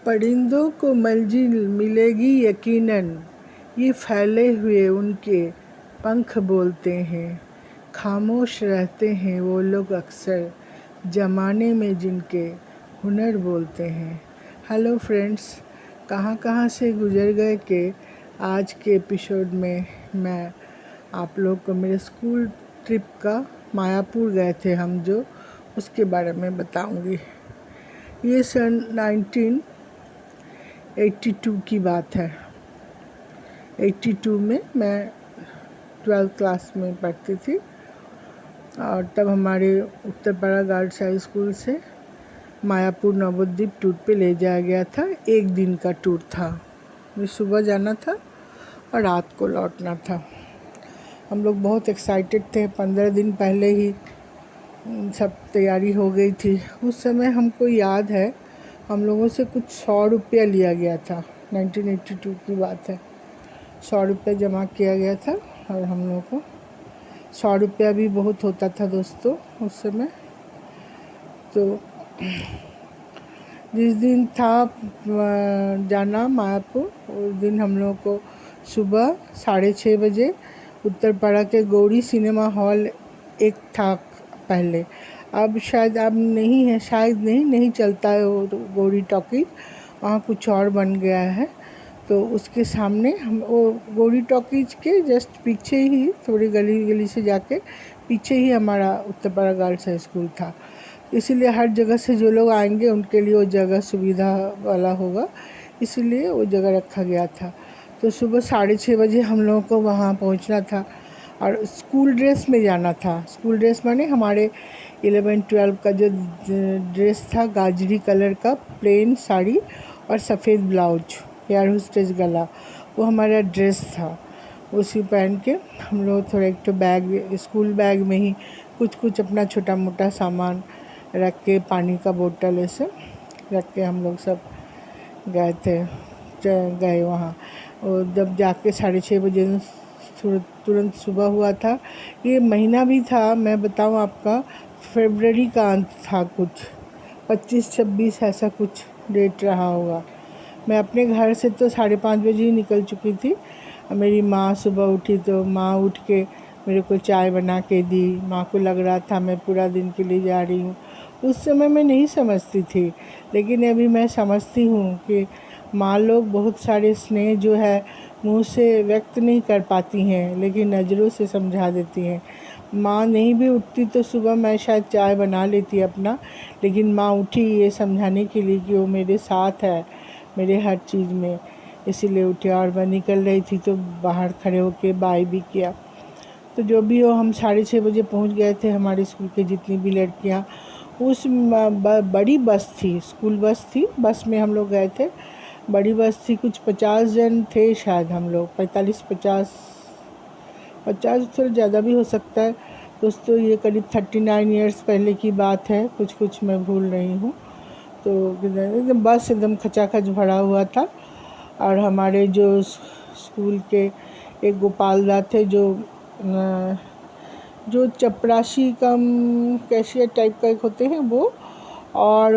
परिंदों को मंजिल मिलेगी यकीनन, ये फैले हुए उनके पंख बोलते हैं। खामोश रहते हैं वो लोग अक्सर, ज़माने में जिनके हुनर बोलते हैं। हेलो फ्रेंड्स, कहाँ से गुजर गए कि आज के एपिसोड में मैं आप लोग को मेरे स्कूल ट्रिप का मायापुर गए थे हम जो उसके बारे में बताऊंगी। ये सन 1982 की बात है। 82 में मैं 12th क्लास में पढ़ती थी और तब हमारे उत्तरपाड़ा गर्ल्स हाई स्कूल से मायापुर नवोद्वीप टूर पे ले जाया गया था। एक दिन का टूर था। मुझे सुबह जाना था और रात को लौटना था। हम लोग बहुत एक्साइटेड थे। 15 दिन पहले ही सब तैयारी हो गई थी। उस समय हमको याद है हम लोगों से कुछ 100 रुपया लिया गया था। 1982 की बात है। 100 रुपया जमा किया गया था और हम लोगों को 100 रुपया भी बहुत होता था दोस्तों उस समय। तो जिस दिन था जाना मायापुर, उस दिन हम लोगों को सुबह 6:30 बजे उत्तरपाड़ा के गौरी सिनेमा हॉल एक था पहले, अब शायद अब नहीं है, शायद नहीं चलता है वो गौरी टॉकीज, वहाँ कुछ और बन गया है। तो उसके सामने हम वो गौरी टॉकीज के जस्ट पीछे ही, थोड़ी गली से जाके पीछे ही हमारा उत्तरपाड़ा गर्ल्स हाई स्कूल था। इसीलिए हर जगह से जो लोग आएंगे उनके लिए वो जगह सुविधा वाला होगा, इसीलिए वो जगह रखा गया था। तो सुबह 6:30 बजे हम लोगों को वहाँ पहुँचना था और स्कूल ड्रेस में जाना था। स्कूल ड्रेस माने हमारे 11-12 का जो ड्रेस था, गाजरी कलर का प्लेन साड़ी और सफ़ेद ब्लाउज, एयर होस्टेस गला, वो हमारा ड्रेस था। उसी पहन के हम लोग थोड़ा एक तो बैग, स्कूल बैग में ही कुछ अपना छोटा मोटा सामान रख के, पानी का बोतल ऐसे रख के हम लोग सब गए वहाँ। और जब जाके 6:30 बजे तुरंत सुबह हुआ था। ये महीना भी था, मैं बताऊँ आपका, फरवरी का अंत था, कुछ 25-26 ऐसा कुछ डेट रहा होगा। मैं अपने घर से तो 5:30 बजे ही निकल चुकी थी। मेरी माँ सुबह उठी तो माँ उठ के मेरे को चाय बना के दी। माँ को लग रहा था मैं पूरा दिन के लिए जा रही हूँ। उस समय मैं नहीं समझती थी, लेकिन अभी मैं समझती हूँ कि माँ लोग बहुत सारे स्नेह जो है मुँह से व्यक्त नहीं कर पाती हैं, लेकिन नज़रों से समझा देती हैं। माँ नहीं भी उठती तो सुबह मैं शायद चाय बना लेती अपना, लेकिन माँ उठी ये समझाने के लिए कि वो मेरे साथ है, मेरे हर चीज़ में, इसीलिए उठी। और मैं निकल रही थी तो बाहर खड़े होके बाय भी किया। तो जो भी हो, हम 6:30 बजे पहुंच गए थे। हमारे स्कूल के जितनी भी लड़कियां, उस बड़ी बस थी, स्कूल बस थी, बस में हम लोग गए थे। बड़ी बस थी, कुछ 50 जन थे शायद हम लोग, 45-50 थोड़ा ज़्यादा भी हो सकता है दोस्तों। ये करीब 39 ईयर्स पहले की बात है, कुछ मैं भूल रही हूँ। तो एकदम बस एकदम खचाखच भरा हुआ था। और हमारे जो स्कूल के एक गोपाल दा थे जो चपरासी कम कैशियर टाइप का एक होते हैं वो, और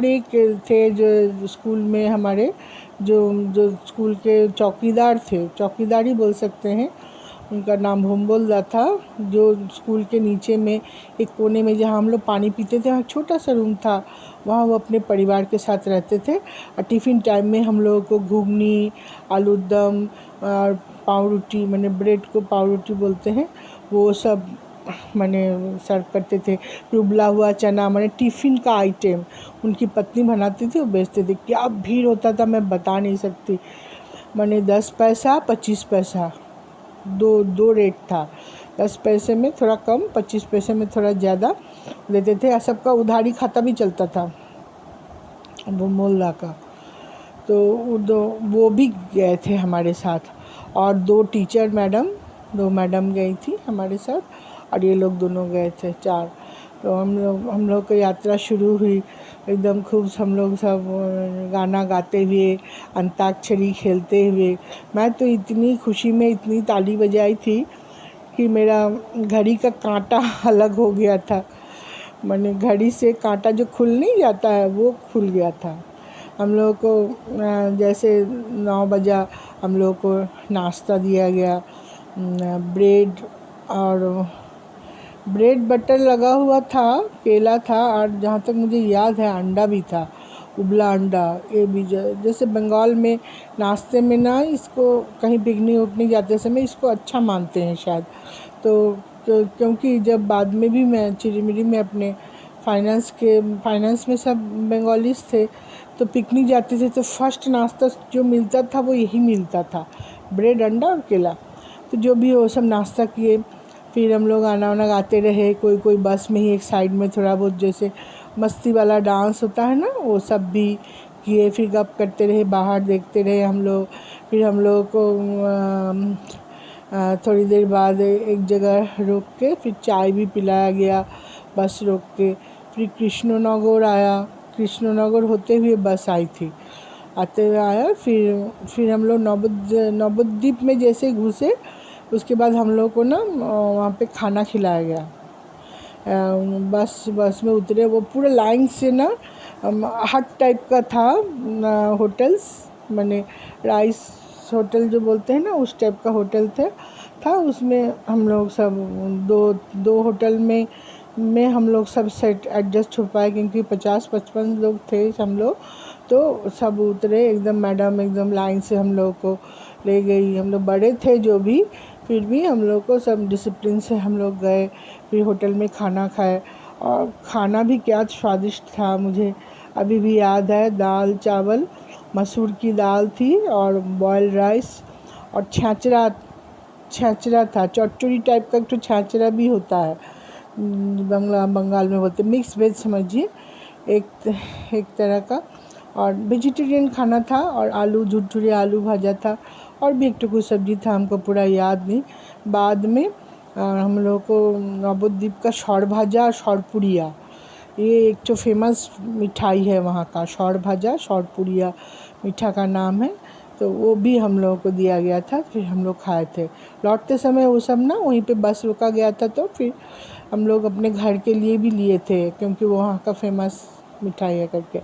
एक थे जो स्कूल में हमारे जो स्कूल के चौकीदार थे, चौकीदार ही बोल सकते हैं, उनका नाम भोम्बोल दा था। जो स्कूल के नीचे में एक कोने में जहाँ हम लोग पानी पीते थे, वहाँ छोटा सा रूम था, वहाँ वो अपने परिवार के साथ रहते थे। और टिफ़िन टाइम में हम लोगों को घुगनी, आलू दम और पाव रोटी, मैंने ब्रेड को पाव रोटी बोलते हैं, वो सब मैंने सर्व करते थे। उबला हुआ चना, मैंने टिफ़िन का आइटम उनकी पत्नी बनाती थी, वो बेचते थे। क्या भीड़ होता था मैं बता नहीं सकती। मैंने 10 पैसा 25 पैसा दो रेट था। 10 पैसे में थोड़ा कम, 25 पैसे में थोड़ा ज़्यादा देते थे। सबका उधारी खाता भी चलता था वो मोहल्ला का। तो वो भी गए थे हमारे साथ, और 2 मैडम गई थी हमारे साथ, और ये लोग दोनों गए थे 4। तो हम लोग की यात्रा शुरू हुई एकदम खूब, हम लोग सब गाना गाते हुए, अंताक्षरी खेलते हुए। मैं तो इतनी खुशी में इतनी ताली बजाई थी कि मेरा घड़ी का कांटा अलग हो गया था। मैंने घड़ी से कांटा जो खुल नहीं जाता है वो खुल गया था। हम लोग को जैसे 9 बजा हम लोग को नाश्ता दिया गया। ब्रेड और ब्रेड बटर लगा हुआ था, केला था, और जहाँ तक मुझे याद है अंडा भी था, उबला अंडा। ये भी जैसे बंगाल में नाश्ते में ना इसको कहीं पिकनिक उकनिक जाते समय इसको अच्छा मानते हैं शायद। तो क्योंकि जब बाद में भी मैं चिरमिरी में अपने फाइनेंस में सब बंगालीस थे, तो पिकनिक जाते थे तो फर्स्ट नाश्ता जो मिलता था वो यही मिलता था, ब्रेड अंडा और केला। तो जो भी वो सब नाश्ता किए, फिर हम लोग गाना वाना गाते रहे। कोई कोई बस में ही एक साइड में थोड़ा बहुत जैसे मस्ती वाला डांस होता है ना, वो सब भी किए। फिर गप करते रहे, बाहर देखते रहे हम लोग। फिर हम लोग को थोड़ी देर बाद एक जगह रोक के फिर चाय भी पिलाया गया बस रोक के। फिर कृष्णनगर आया, कृष्णनगर होते हुए बस आई थी, आते हुए आया। फिर हम लोग नवद्वीप में जैसे घुसे, उसके बाद हम लोग को ना वहाँ पे खाना खिलाया गया। बस में उतरे, वो पूरा लाइन से ना हट टाइप का था, होटल्स माने राइस होटल जो बोलते हैं ना, उस टाइप का होटल था। उसमें हम लोग सब दो होटल में हम लोग सब सेट एडजस्ट हो पाए, क्योंकि 50-55 लोग थे हम लोग। तो सब उतरे एकदम, मैडम एकदम लाइन से हम लोग को ले गई। हम लोग बड़े थे जो भी, फिर भी हम लोग को सब डिसिप्लिन से हम लोग गए। फिर होटल में खाना खाए, और खाना भी क्या स्वादिष्ट था, मुझे अभी भी याद है। दाल चावल, मसूर की दाल थी, और बॉयल राइस, और छाछरा था, चौचुरी टाइप का तो छाछरा भी होता है, बंगाल में बोलते मिक्स वेज समझिए, एक तरह का। और वेजिटेरियन खाना था, और आलू झुरझुरे आलू भाजा था, और भी एक टुकड़ी सब्जी था, हमको पूरा याद नहीं। बाद में हम लोग को नवद्वीप का शौर भाजा और शौर पुड़िया, ये एक तो फेमस मिठाई है वहाँ का, शौर भाजा शौर पुड़िया मीठा का नाम है। तो वो भी हम लोगों को दिया गया था, फिर हम लोग खाए थे। लौटते समय वो सब ना वहीं पे बस रुका गया था, तो फिर हम लोग अपने घर के लिए भी लिए थे, क्योंकि वो वहाँ का फेमस मिठाई है करके।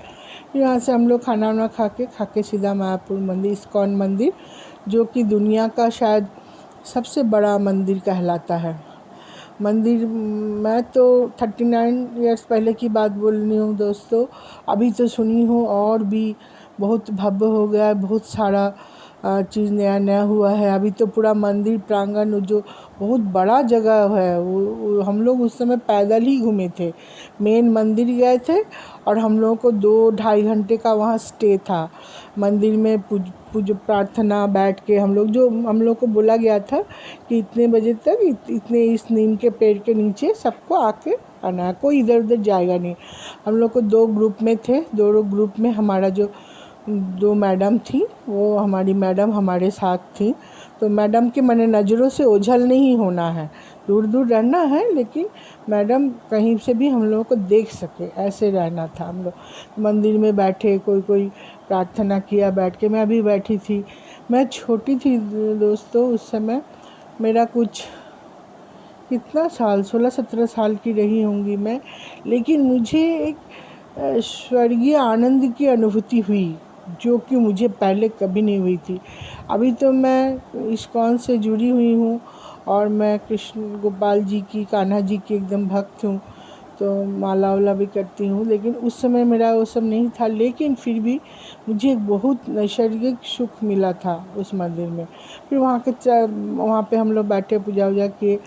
फिर यहाँ से हम लोग खाना वाना खा के सीधा मायापुर मंदिर, इस्कॉन मंदिर, जो कि दुनिया का शायद सबसे बड़ा मंदिर कहलाता है। मंदिर, मैं तो 39 ईयर्स पहले की बात बोल रही हूँ दोस्तों, अभी तो सुनी हूँ और भी बहुत भव्य हो गया है, बहुत सारा चीज़ नया नया हुआ है। अभी तो पूरा मंदिर प्रांगण जो बहुत बड़ा जगह है, वो हम लोग उस समय पैदल ही घूमे थे। मेन मंदिर गए थे, और हम लोगों को 2-2.5 घंटे का वहाँ स्टे था मंदिर में। पूज प्रार्थना बैठ के हम लोग को बोला गया था कि इतने बजे तक इतने इस नीम के पेड़ के नीचे सबको आके आना है, कोई इधर उधर जाएगा नहीं। हम लोग को 2 ग्रुप में थे, दोनों ग्रुप में हमारा जो 2 मैडम थी, वो हमारी मैडम हमारे साथ थी। तो मैडम के मने नज़रों से ओझल नहीं होना है, दूर दूर रहना है, लेकिन मैडम कहीं से भी हम लोगों को देख सके, ऐसे रहना था। हम लोग मंदिर में बैठे, कोई प्रार्थना किया बैठ के, मैं भी बैठी थी। मैं छोटी थी दोस्तों उस समय, मेरा कुछ कितना साल, 16-17 साल की रही होंगी मैं, लेकिन मुझे एक स्वर्गीय आनंद की अनुभूति हुई, जो कि मुझे पहले कभी नहीं हुई थी। अभी तो मैं इस्कॉन से जुड़ी हुई हूँ, और मैं कृष्ण गोपाल जी की, कान्हा जी की एकदम भक्त हूँ, तो माला वाला भी करती हूँ। लेकिन उस समय मेरा वो सब नहीं था, लेकिन फिर भी मुझे बहुत नैसर्गिक सुख मिला था उस मंदिर में। फिर वहाँ पे हम लोग बैठे, पूजा वूजा किए।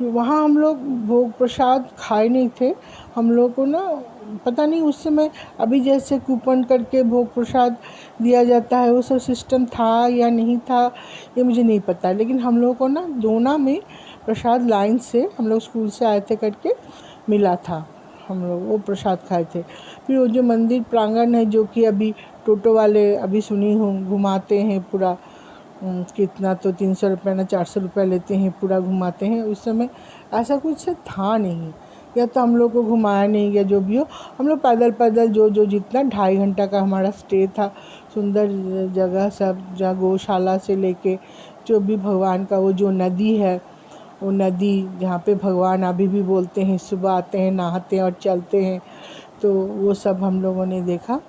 वहाँ हम लोग भोग प्रसाद खाए नहीं थे। हम लोग को ना पता नहीं उस समय अभी जैसे कूपन करके भोग प्रसाद दिया जाता है, वो सब सिस्टम था या नहीं था ये मुझे नहीं पता। लेकिन हम लोग को ना दोना में प्रसाद लाइन से, हम लोग स्कूल से आए थे करके मिला था, हम लोग वो प्रसाद खाए थे। फिर वो जो मंदिर प्रांगण है, जो कि अभी टोटो वाले, अभी सुनी हूँ, घुमाते हैं पूरा, कितना तो 300 रुपये ना 400 रुपये लेते हैं, पूरा घुमाते हैं। उस समय ऐसा कुछ था नहीं, या तो हम लोग को घुमाया नहीं गया, जो भी हो। हम लोग पैदल जो जितना 2.5 घंटा का हमारा स्टे था, सुंदर जगह सब, जहाँ गौशाला से लेके जो भी भगवान का वो जो नदी है, वो नदी जहाँ पे भगवान अभी भी बोलते हैं, सुबह आते हैं, नहाते हैं और चलते हैं, तो वो सब हम लोगों ने देखा।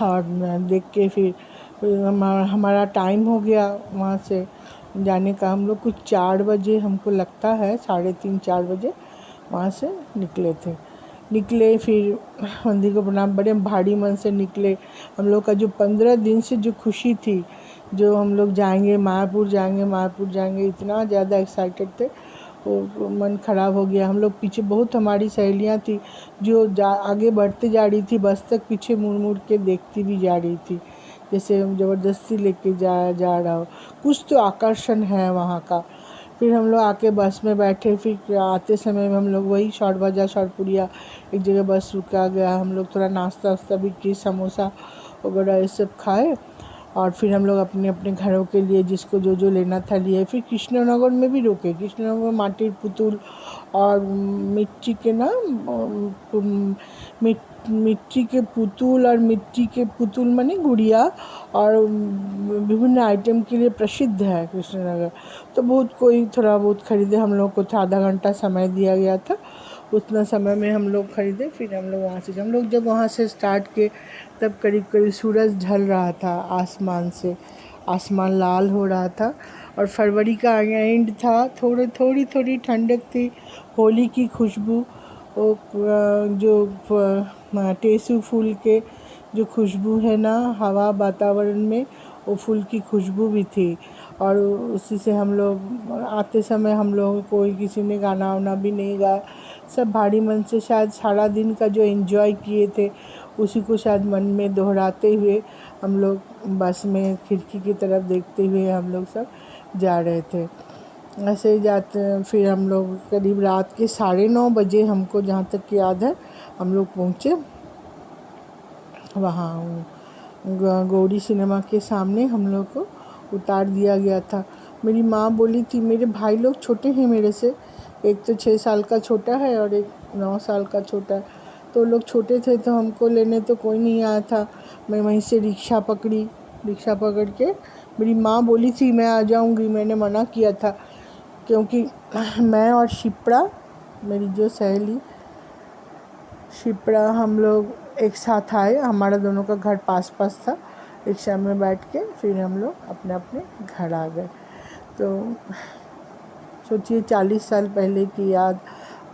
और देख के फिर हमारा टाइम हो गया वहाँ से जाने का। हम लोग कुछ 4 बजे, हमको लगता है 3:30-4 बजे वहाँ से निकले। फिर मंदिर को प्रणाम, बड़े भारी मन से निकले। हम लोग का जो 15 दिन से जो खुशी थी, जो हम लोग जाएंगे मायापुर जाएंगे, इतना ज़्यादा एक्साइटेड थे, वो मन ख़राब हो गया। हम लोग पीछे, बहुत हमारी सहेलियाँ थी जो आगे बढ़ते जा रही थी, बस तक पीछे मुड़ मुड़ के देखती भी जा रही थी, जैसे हम ज़बरदस्ती लेके जा रहा हो। कुछ तो आकर्षण है वहाँ का। फिर हम लोग आके बस में बैठे। फिर आते समय में हम लोग वही शॉर्ट बाज़ार, शॉर्ट पुड़िया, एक जगह बस रुका गया। हम लोग थोड़ा नाश्ता वास्ता भी किए, समोसा वगैरह ये सब खाए। और फिर हम लोग अपने अपने घरों के लिए जिसको जो जो लेना था लिए। फिर कृष्णनगर में भी रुके। कृष्णनगर में माटिर पुतुल और मिट्टी के ना मिट्टी के पुतुल और मिट्टी के पुतुल माने गुड़िया और विभिन्न आइटम के लिए प्रसिद्ध है कृष्णनगर। तो बहुत कोई थोड़ा बहुत ख़रीदे। हम लोग को था आधा घंटा समय दिया गया था, उतना समय में हम लोग ख़रीदे। फिर हम लोग वहाँ से जब वहाँ से स्टार्ट किए तब करीब करीब सूरज ढल रहा था आसमान से, आसमान लाल हो रहा था। और फरवरी का एंड था, थोड़ी ठंडक थी, होली की खुशबू, वो जो टेसू फूल के जो खुशबू है ना हवा वातावरण में, वो फूल की खुशबू भी थी। और उसी से हम लोग आते समय हम लोग कोई किसी ने गाना वाना भी नहीं गाया, सब भारी मन से शायद सारा दिन का जो एंजॉय किए थे उसी को शायद मन में दोहराते हुए हम लोग बस में खिड़की की तरफ देखते हुए हम लोग सब जा रहे थे। ऐसे ही जाते फिर हम लोग करीब रात के 9:30 बजे, हमको जहाँ तक याद है, हम लोग पहुँचे वहाँ गौरी सिनेमा के सामने। हम लोग को उतार दिया गया था। मेरी माँ बोली थी, मेरे भाई लोग छोटे हैं मेरे से, एक तो 6 साल का छोटा है और एक 9 साल का छोटा है। तो लोग छोटे थे तो हमको लेने तो कोई नहीं आया था। मैं वहीं से रिक्शा पकड़ के मेरी माँ बोली थी मैं आ जाऊँगी, मैंने मना किया था क्योंकि मैं और शिप्रा, मेरी जो सहेली शिप्रा, हम लोग एक साथ आए। हमारा दोनों का घर पास था। रिक्शा में बैठ के फिर हम लोग अपने अपने घर आ गए। तो सोचिए 40 साल पहले की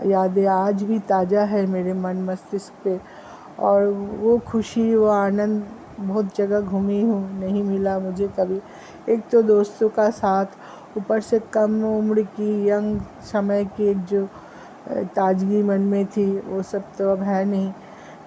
यादें आज भी ताज़ा है मेरे मन मस्तिष्क पे। और वो खुशी, वो आनंद, बहुत जगह घूमी हूँ, नहीं मिला मुझे कभी। एक तो दोस्तों का साथ, ऊपर से कम उम्र की यंग समय की एक जो ताजगी मन में थी, वो सब तो अब है नहीं,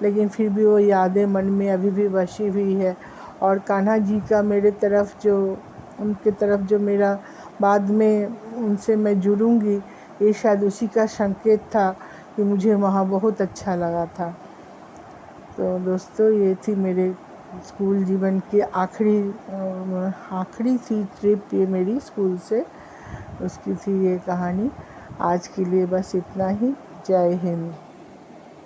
लेकिन फिर भी वो यादें मन में अभी भी बसी हुई है। और कान्हा जी का मेरे तरफ जो, उनके तरफ जो मेरा बाद में उनसे मैं जुड़ूंगी, ये शायद उसी का संकेत था कि मुझे वहाँ बहुत अच्छा लगा था। तो दोस्तों, ये थी मेरे स्कूल जीवन की आखिरी थी ट्रिप ये मेरी स्कूल से, उसकी थी ये कहानी। आज के लिए बस इतना ही। जय हिंद।